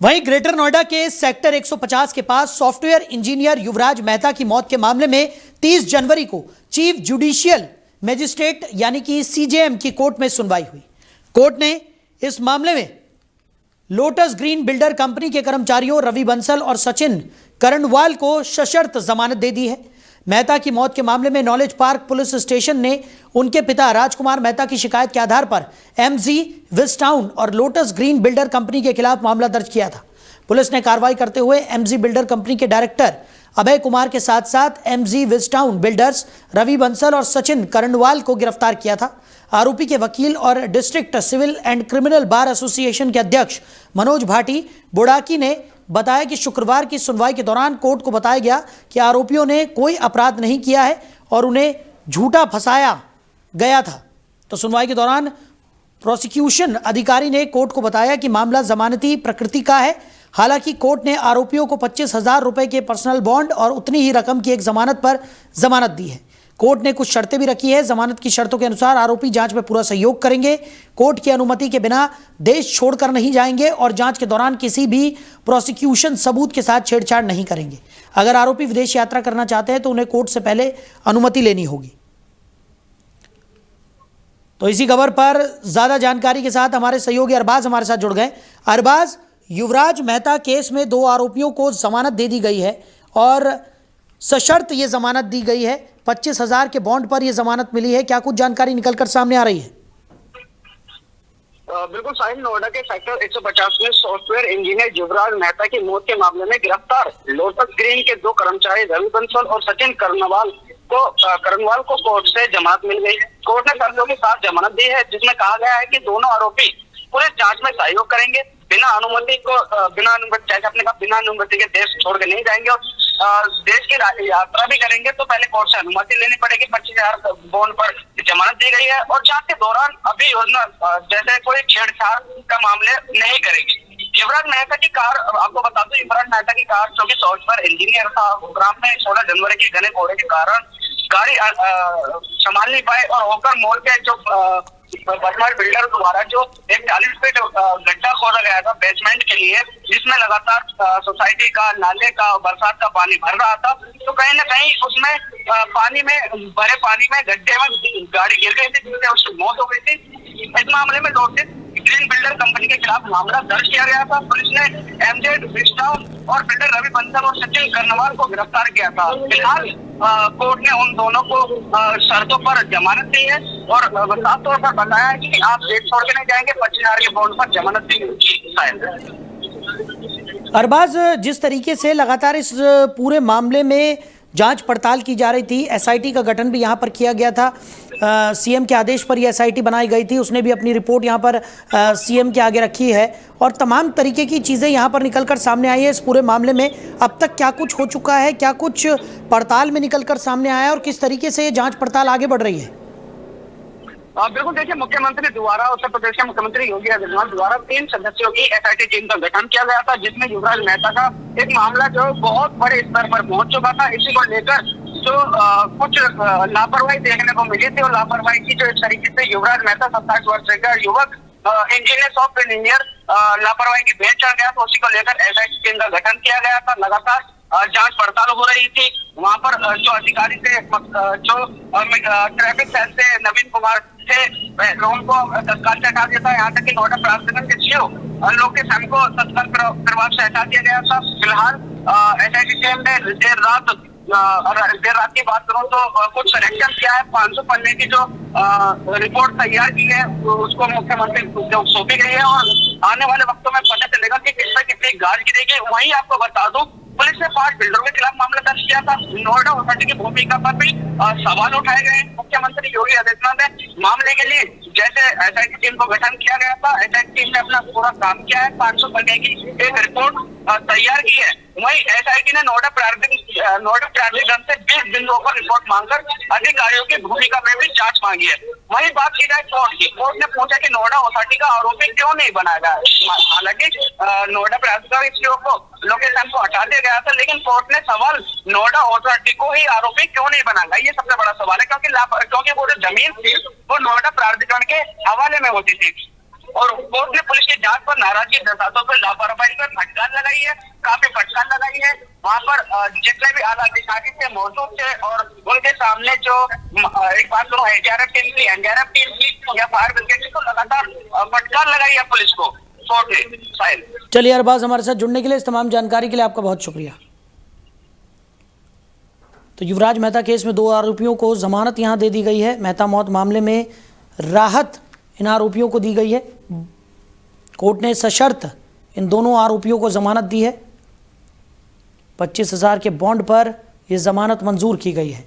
वहीं ग्रेटर नोएडा के सेक्टर 150 के पास सॉफ्टवेयर इंजीनियर युवराज मेहता की मौत के मामले में 30 जनवरी को चीफ जुडिशियल मजिस्ट्रेट यानी कि सीजेएम की कोर्ट में सुनवाई हुई। कोर्ट ने इस मामले में लोटस ग्रीन बिल्डर कंपनी के कर्मचारियों रवि बंसल और सचिन करणवाल को सशर्त जमानत दे दी है। मेहता की मौत के मामले में नॉलेज पार्क पुलिस स्टेशन ने उनके पिता राजकुमार मेहता की शिकायत के आधार पर एमजी विस्टाउन और लोटस ग्रीन बिल्डर कंपनी के खिलाफ मामला दर्ज किया था। पुलिस ने कार्रवाई करते हुए एमजी बिल्डर कंपनी के डायरेक्टर अभय कुमार के साथ साथ MG Wish Town builders Ravi Bansal और सचिन करणवाल को गिरफ्तार किया था। आरोपी के वकील और district civil and criminal bar association के अध्यक्ष मनोज भाटी बुड़ाकी ने बताया कि शुक्रवार की सुनवाई के दौरान कोर्ट को बताया गया कि आरोपियों ने कोई अपराध नहीं किया है और उन्हें झूठा फंसाया गया था। तो सुनवाई के दौरान प्रोसिक्यूशन अधिकारी ने कोर्ट को बताया कि मामला जमानती प्रकृति का है। हालांकि कोर्ट ने आरोपियों को 25,000 रुपए के पर्सनल बॉन्ड और उतनी ही रकम की एक जमानत पर जमानत दी है। कोर्ट ने कुछ शर्तें भी रखी है। जमानत की शर्तों के अनुसार आरोपी जांच में पूरा सहयोग करेंगे, कोर्ट की अनुमति के बिना देश छोड़कर नहीं जाएंगे और जांच के दौरान किसी भी प्रोसिक्यूशन सबूत के साथ छेड़छाड़ नहीं करेंगे। अगर आरोपी विदेश यात्रा करना चाहते हैं तो उन्हें कोर्ट से पहले अनुमति लेनी होगी। तो इसी खबर पर ज्यादा जानकारी के साथ हमारे सहयोगी अरबाज हमारे साथ जुड़ गए। अरबाज, युवराज मेहता केस में 2 आरोपियों को जमानत दे दी गई है और सशर्त ये जमानत दी गई है। 25,000 के बॉन्ड पर यह जमानत मिली है। क्या कुछ जानकारी निकलकर सामने आ रही है? बिल्कुल साहिल, नोएडा के सेक्टर 150 में सॉफ्टवेयर इंजीनियर युवराज मेहता की मौत के मामले में गिरफ्तार लोटस ग्रीन के 2 कर्मचारी रवि बंसल और सचिन करणवाल को कोर्ट से जमानत मिल गई है। कोर्ट ने शर्तों के साथ जमानत दी है, जिसमें कहा गया है कि दोनों आरोपी पुलिस जांच में सहयोग करेंगे, बिना अनुमति के देश छोड़ के नहीं जाएंगे और देश की यात्रा भी करेंगे तो पहले कोर्ट से अनुमति लेनी पड़ेगी। 25,000 बॉन्ड पर जमानत दी गई है और जांच के दौरान अभी योजना जैसे कोई छेड़छाड़ का मामले नहीं करेगी। युवराज मेहता की कार, आपको बता दूं, युवराज मेहता की कार जो कि सॉफ्टवेयर इंजीनियर था, गुरुग्राम में 16 जनवरी के घने कोहरे के कारण गाड़ी संभाल नहीं पाए और होकर मोड़ के जो बदमाश बिल्डर द्वारा जो एक 40 फीट गड्ढा खोदा गया था बेसमेंट के लिए, जिसमें लगातार सोसाइटी का नाले का बरसात का पानी भर रहा था, तो कहीं ना कहीं उसमें भरे पानी में गड्ढे में गाड़ी गिर गई थी, जिससे उसकी मौत हो गई थी। इस मामले में लोटस ग्रीन बिल्डर कंपनी के खिलाफ मामला दर्ज किया गया था। पुलिस ने एमजे विस्टाउन और बिल्डर रवि बंसल और सचिन करणवाल को गिरफ्तार किया था। फिलहाल कोर्ट ने उन दोनों को शर्तों पर जमानत दी है और साफ तौर पर बताया है कि आप देश छोड़ के नहीं जाएंगे। 25,000 के बॉन्ड पर जमानत दी गई। अरबाज, जिस तरीके से लगातार इस पूरे मामले में जांच पड़ताल की जा रही थी, एसआईटी का गठन भी यहां पर किया गया था। सीएम के आदेश पर यह एसआईटी बनाई गई थी। उसने भी अपनी रिपोर्ट यहां पर सीएम के आगे रखी है और तमाम तरीके की चीज़ें यहां पर निकलकर सामने आई है। इस पूरे मामले में अब तक क्या कुछ हो चुका है, क्या कुछ पड़ताल में निकलकर सामने आया है और किस तरीके से ये जाँच पड़ताल आगे बढ़ रही है? बिल्कुल, देखिए, मुख्यमंत्री द्वारा, उत्तर प्रदेश के मुख्यमंत्री योगी आदित्यनाथ द्वारा 3 सदस्यों की एसआईटी टीम का गठन किया गया था, जिसमें युवराज मेहता का एक मामला जो बहुत बड़े स्तर पर पहुंच चुका था। इसी को लेकर जो कुछ लापरवाही देखने को मिली थी और लापरवाही की जो एक तरीके से युवराज मेहता 27 वर्ष का युवक इंजीनियर सॉफ्टवेयर इंजीनियर लापरवाही की भेंट चढ़ गया, तो उसी को लेकर एसआईटी टीम का गठन किया गया था। लगातार जांच पड़ताल हो रही थी। वहां पर जो अधिकारी थे, जो ट्रैफिक सेल से नवीन कुमार थे, उनको तत्काल से हटा दिया था। यहाँ तक कि नोएडा प्राधिकरण के सीईओ लोकेश शर्मा को तत्काल प्रभाव से हटा दिया गया था। फिलहाल एसआईटी टीम ने देर रात की बात करूं तो कुछ करेक्शन किया है। 500 पन्ने की जो रिपोर्ट तैयार की है उसको मुख्यमंत्री को सौंपी गई है और आने वाले वक्तों में पता चलेगा कि किस पर कितनी गाज गिरेगी। वहीं आपको बता दूं, पुलिस ने 5 बिल्डरों के खिलाफ मामला दर्ज किया था। नोएडा अथॉरिटी की भूमिका पर भी सवाल उठाए गए। मुख्यमंत्री योगी आदित्यनाथ ने मामले के लिए जैसे एसआईटी टीम को गठन किया गया था, एसआईटी टीम ने अपना पूरा काम किया है। 500 पन्ने की एक रिपोर्ट तैयार की है। वहीं एसआईटी ने नोएडा प्राधिकरण से 20 बिंदुओं पर रिपोर्ट मांगकर अधिकारियों की भूमिका में भी जांच मांगी है। वहीं बात की जाए कोर्ट की, कोर्ट ने पूछा कि नोएडा अथॉरिटी का आरोपी क्यों नहीं बनाया गया। हालांकि नोएडा प्राधिकरण सीईओ को लोकेश शर्मा को हटा दिया गया था, लेकिन कोर्ट ने सवाल नोएडा अथॉरिटी को ही आरोपी क्यों नहीं बनाया, ये सबसे बड़ा सवाल है। क्योंकि वो जो जमीन थी वो नोएडा प्राधिकरण के हवाले में होती थी और कोर्ट ने पुलिस की जांच पर नाराजगी जताते हुए लापरवाही पर फटकार लगाई है, काफी फटकार लगाई है। वहां पर जितने भी आला अधिकारी थे मौजूद थे और उनके सामने जो एक बात करूं एनडीआरएफ टीम की या फायर ब्रिगेड की, तो लगातार फटकार लगाई है पुलिस को कोर्ट ने। साहिल, चलिए अरबाज, हमारे साथ जुड़ने के लिए, इस तमाम जानकारी के लिए आपका बहुत शुक्रिया। तो युवराज मेहता केस में 2 आरोपियों को जमानत यहां दे दी गई है। मेहता मौत मामले में राहत इन आरोपियों को दी गई है। कोर्ट ने सशर्त इन दोनों आरोपियों को जमानत दी है। 25,000 के बॉन्ड पर यह जमानत मंजूर की गई है।